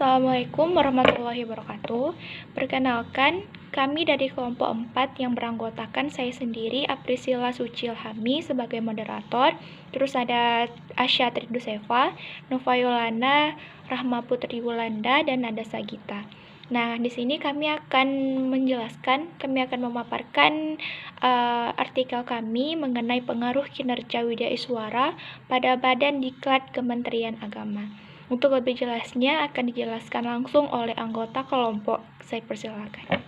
Assalamualaikum warahmatullahi wabarakatuh. Perkenalkan, kami dari kelompok 4 yang beranggotakan saya sendiri, Aprisila Sucilhami sebagai moderator. Terus ada Asya Triduseva, Nova Yolanda, Rahma Putri Wulanda, dan ada Sagita. Nah, di sini kami akan memaparkan artikel kami mengenai pengaruh kinerja Widya Iswara pada Badan Diklat Kementerian Agama. Untuk lebih jelasnya akan dijelaskan langsung oleh anggota kelompok. Saya persilakan.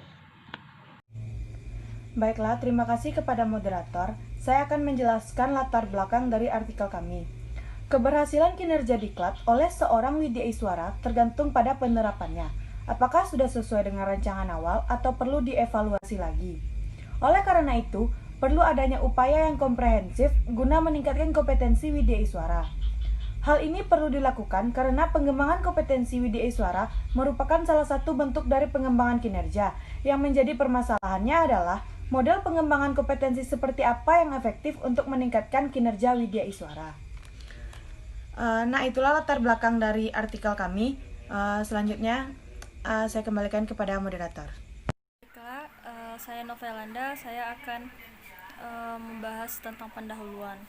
Baiklah, terima kasih kepada moderator. Saya akan menjelaskan latar belakang dari artikel kami. Keberhasilan kinerja diklat oleh seorang Widya Iswara tergantung pada penerapannya. Apakah sudah sesuai dengan rancangan awal atau perlu dievaluasi lagi? Oleh karena itu, perlu adanya upaya yang komprehensif guna meningkatkan kompetensi Widya Iswara. Hal ini perlu dilakukan karena pengembangan kompetensi Widya Iswara merupakan salah satu bentuk dari pengembangan kinerja. Yang menjadi permasalahannya adalah model pengembangan kompetensi seperti apa yang efektif untuk meningkatkan kinerja Widya Iswara. Nah, itulah latar belakang dari artikel kami. Selanjutnya, saya kembalikan kepada moderator. Saya Nova Yolanda, saya akan membahas tentang pendahuluan,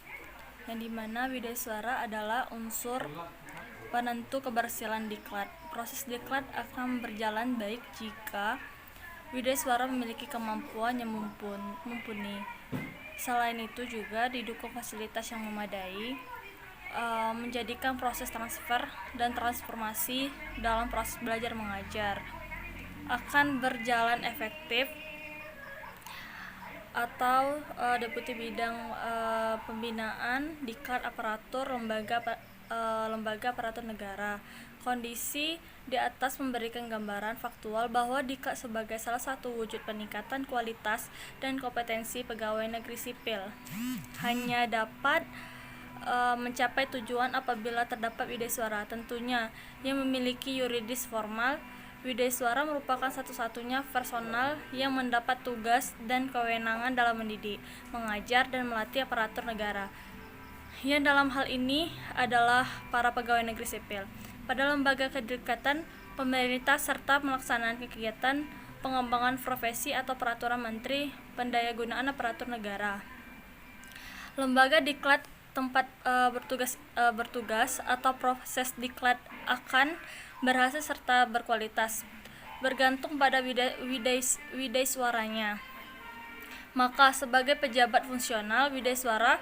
yang dimana Widya Iswara adalah unsur penentu keberhasilan diklat. Proses diklat akan berjalan baik jika Widya Iswara memiliki kemampuan yang mumpuni. Selain itu juga didukung fasilitas yang memadai, menjadikan proses transfer dan transformasi dalam proses belajar mengajar akan berjalan efektif, atau Deputi Bidang Pembinaan Diklat Aparatur Lembaga Aparatur Negara. Kondisi di atas memberikan gambaran faktual bahwa Diklat sebagai salah satu wujud peningkatan kualitas dan kompetensi pegawai negeri sipil hanya dapat mencapai tujuan apabila terdapat Widya Iswara tentunya yang memiliki yuridis formal. Widya Iswara merupakan satu-satunya personal yang mendapat tugas dan kewenangan dalam mendidik, mengajar, dan melatih aparatur negara, yang dalam hal ini adalah para pegawai negeri sipil, pada lembaga kedekatan pemerintah serta melaksanakan kegiatan pengembangan profesi atau peraturan Menteri Pendayagunaan Aparatur Negara. Lembaga diklat tempat bertugas atau proses diklat akan berhasil serta berkualitas bergantung pada Widya Iswaranya. Maka sebagai pejabat fungsional, Widya Iswara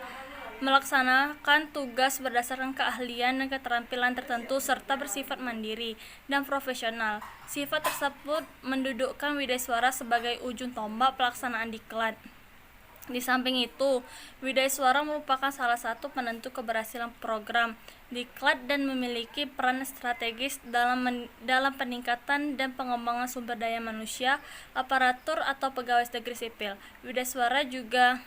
melaksanakan tugas berdasarkan keahlian dan keterampilan tertentu serta bersifat mandiri dan profesional. Sifat tersebut mendudukkan Widya Iswara sebagai ujung tombak pelaksanaan diklat. Di samping itu, Widya Iswara merupakan salah satu penentu keberhasilan program diklat dan memiliki peran strategis dalam peningkatan dan pengembangan sumber daya manusia, aparatur atau pegawai negeri sipil. Widya Iswara juga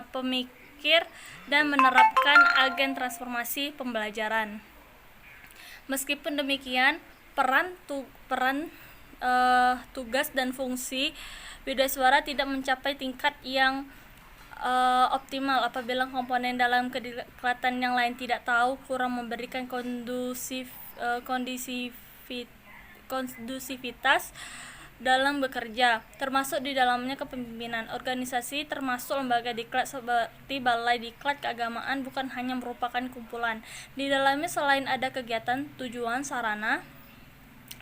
pemikir dan menerapkan agen transformasi pembelajaran. Meskipun demikian, tugas dan fungsi Widya Iswara tidak mencapai tingkat yang optimal apabila komponen dalam kediklatan yang lain tidak tahu, kurang memberikan kondusivitas dalam bekerja, termasuk di dalamnya kepemimpinan. Organisasi termasuk lembaga diklat seperti Balai Diklat Keagamaan bukan hanya merupakan kumpulan. Di dalamnya selain ada kegiatan, tujuan, sarana,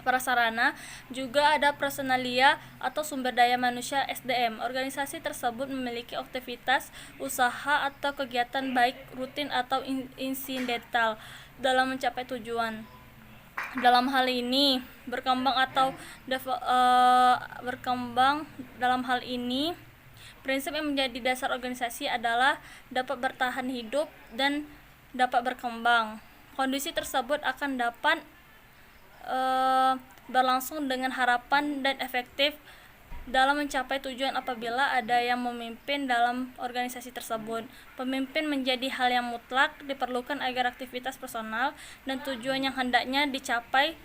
prasarana, juga ada personalia atau sumber daya manusia SDM. Organisasi tersebut memiliki aktivitas, usaha atau kegiatan baik rutin atau insidental dalam mencapai tujuan. Dalam hal ini, prinsip yang menjadi dasar organisasi adalah dapat bertahan hidup dan dapat berkembang. Kondisi tersebut akan dapat berlangsung dengan harapan dan efektif dalam mencapai tujuan apabila ada yang memimpin dalam organisasi tersebut. Pemimpin menjadi hal yang mutlak diperlukan agar aktivitas personal dan tujuan yang hendaknya dicapai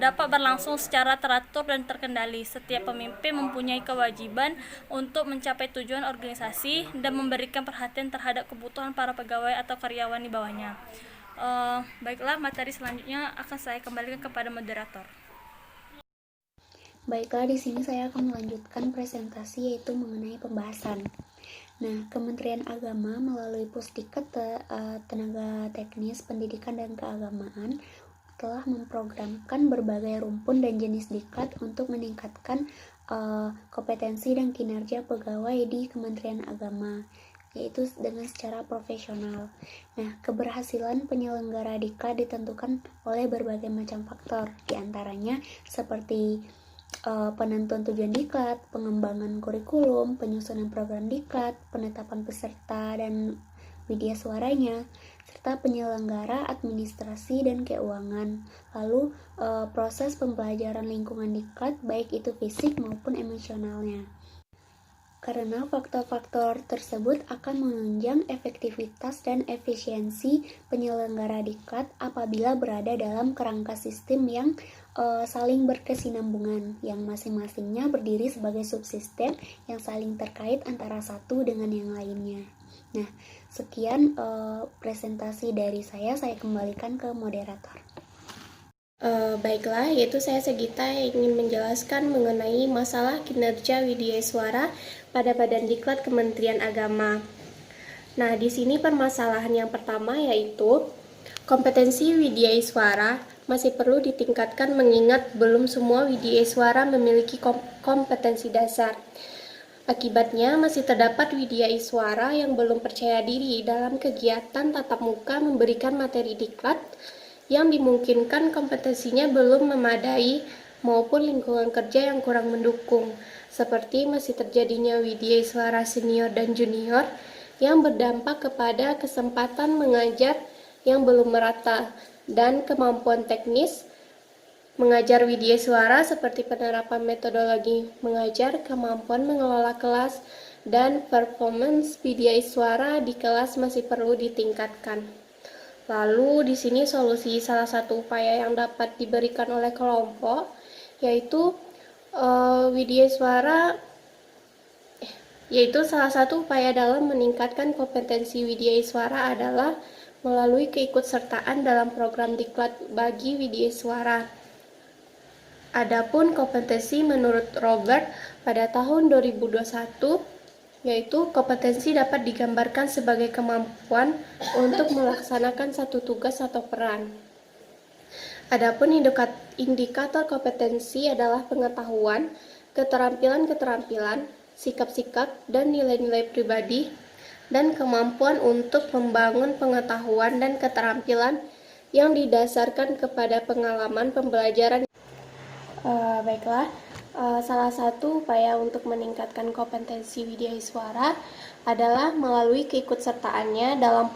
dapat berlangsung secara teratur dan terkendali. Setiap pemimpin mempunyai kewajiban untuk mencapai tujuan organisasi dan memberikan perhatian terhadap kebutuhan para pegawai atau karyawan di bawahnya. Baiklah, materi selanjutnya akan saya kembalikan kepada moderator. Baiklah, di sini saya akan melanjutkan presentasi yaitu mengenai pembahasan. Nah, Kementerian Agama melalui Pusdiklat Tenaga Teknis Pendidikan dan Keagamaan telah memprogramkan berbagai rumpun dan jenis diklat untuk meningkatkan kompetensi dan kinerja pegawai di Kementerian Agama, yaitu dengan secara profesional. Nah, keberhasilan penyelenggara diklat ditentukan oleh berbagai macam faktor, diantaranya seperti penentuan tujuan diklat, pengembangan kurikulum, penyusunan program diklat, penetapan peserta dan widya suaranya, serta penyelenggara administrasi dan keuangan. Lalu proses pembelajaran lingkungan diklat baik itu fisik maupun emosionalnya. Karena faktor-faktor tersebut akan menunjang efektivitas dan efisiensi penyelenggara diklat apabila berada dalam kerangka sistem yang saling berkesinambungan, yang masing-masingnya berdiri sebagai subsistem yang saling terkait antara satu dengan yang lainnya. Nah, sekian presentasi dari saya kembalikan ke moderator. Baiklah, yaitu saya Segita yang ingin menjelaskan mengenai masalah kinerja widya suara pada Badan Diklat Kementerian Agama. Nah, di sini permasalahan yang pertama yaitu kompetensi widya suara masih perlu ditingkatkan mengingat belum semua widya suara memiliki kompetensi dasar. Akibatnya, masih terdapat widya suara yang belum percaya diri dalam kegiatan tatap muka memberikan materi diklat yang dimungkinkan kompetensinya belum memadai maupun lingkungan kerja yang kurang mendukung, seperti masih terjadinya widya suara senior dan junior yang berdampak kepada kesempatan mengajar yang belum merata dan kemampuan teknis mengajar widya suara seperti penerapan metodologi mengajar, kemampuan mengelola kelas, dan performance widya suara di kelas masih perlu ditingkatkan. Lalu di sini solusi salah satu upaya yang dapat diberikan oleh kelompok yaitu salah satu upaya dalam meningkatkan kompetensi widya suara adalah melalui keikutsertaan dalam program diklat bagi widya suara. Adapun kompetensi menurut Robert pada tahun 2021 yaitu kompetensi dapat digambarkan sebagai kemampuan untuk melaksanakan satu tugas atau peran. Adapun indikator kompetensi adalah pengetahuan, keterampilan-keterampilan, sikap-sikap, dan nilai-nilai pribadi, dan kemampuan untuk membangun pengetahuan dan keterampilan yang didasarkan kepada pengalaman pembelajaran. Baiklah, salah satu upaya untuk meningkatkan kompetensi widya suara adalah melalui keikutsertaannya dalam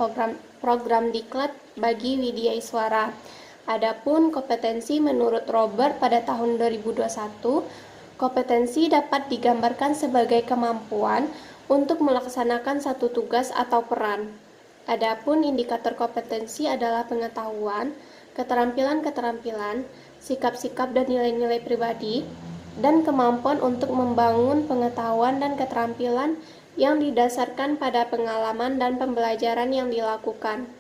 program diklat bagi widya suara. Adapun kompetensi menurut Robert pada tahun 2021, kompetensi dapat digambarkan sebagai kemampuan untuk melaksanakan satu tugas atau peran. Adapun indikator kompetensi adalah pengetahuan, keterampilan-keterampilan, sikap-sikap dan nilai-nilai pribadi, dan kemampuan untuk membangun pengetahuan dan keterampilan yang didasarkan pada pengalaman dan pembelajaran yang dilakukan.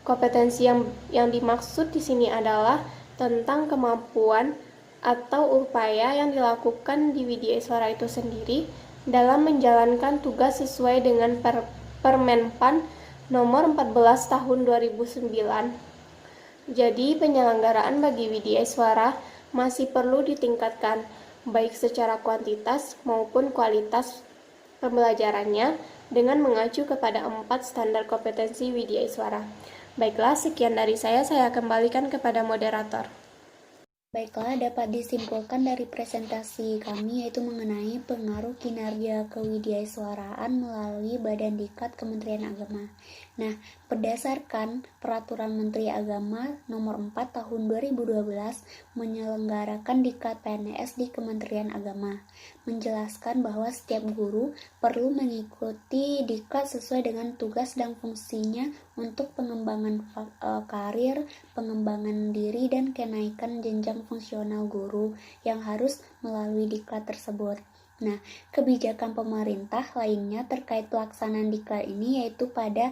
Kompetensi yang dimaksud di sini adalah tentang kemampuan atau upaya yang dilakukan di widya suara itu sendiri dalam menjalankan tugas sesuai dengan Permenpan nomor 14 tahun 2009. Jadi, penyelenggaraan bagi widya suara masih perlu ditingkatkan, baik secara kuantitas maupun kualitas pembelajarannya dengan mengacu kepada 4 standar kompetensi widya suara. Baiklah, sekian dari saya kembalikan kepada moderator. Baiklah, dapat disimpulkan dari presentasi kami yaitu mengenai pengaruh kinerja kewidyasuaraan melalui Badan Diklat Kementerian Agama. Nah, berdasarkan Peraturan Menteri Agama Nomor 4 Tahun 2012 menyelenggarakan Diklat PNS di Kementerian Agama, menjelaskan bahwa setiap guru perlu mengikuti Diklat sesuai dengan tugas dan fungsinya untuk pengembangan karir, pengembangan diri, dan kenaikan jenjang fungsional guru yang harus melalui diklat tersebut. Nah, kebijakan pemerintah lainnya terkait pelaksanaan diklat ini yaitu pada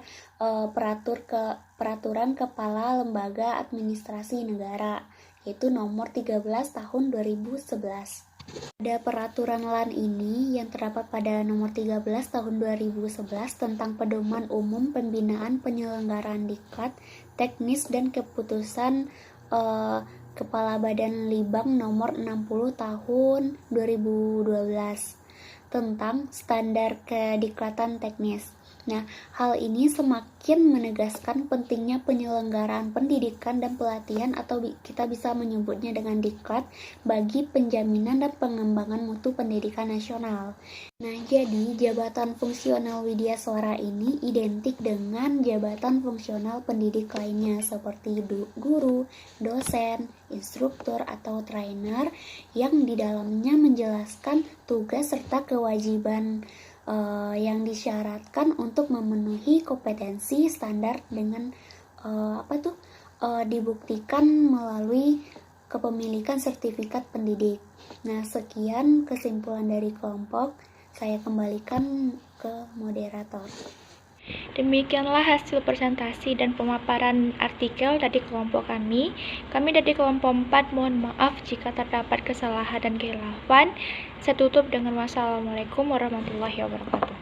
peraturan Kepala Lembaga Administrasi Negara, yaitu nomor 13 tahun 2011. Pada peraturan LAN ini yang terdapat pada nomor 13 tahun 2011 tentang pedoman umum pembinaan penyelenggaraan diklat teknis dan keputusan Kepala Badan Libang nomor 60 tahun 2012 tentang standar kediklatan teknis. Nah, hal ini semakin menegaskan pentingnya penyelenggaraan pendidikan dan pelatihan atau kita bisa menyebutnya dengan diklat bagi penjaminan dan pengembangan mutu pendidikan nasional. Nah, jadi jabatan fungsional widyaswara ini identik dengan jabatan fungsional pendidik lainnya seperti guru, dosen, instruktur atau trainer yang di dalamnya menjelaskan tugas serta kewajiban yang disyaratkan untuk memenuhi kompetensi standar dengan dibuktikan melalui kepemilikan sertifikat pendidik. Nah, sekian kesimpulan dari kelompok. Saya kembalikan ke moderator. Demikianlah hasil presentasi dan pemaparan artikel dari kelompok kami. Kami dari kelompok 4 mohon maaf jika terdapat kesalahan dan kehilafan. Saya tutup dengan wassalamualaikum warahmatullahi wabarakatuh.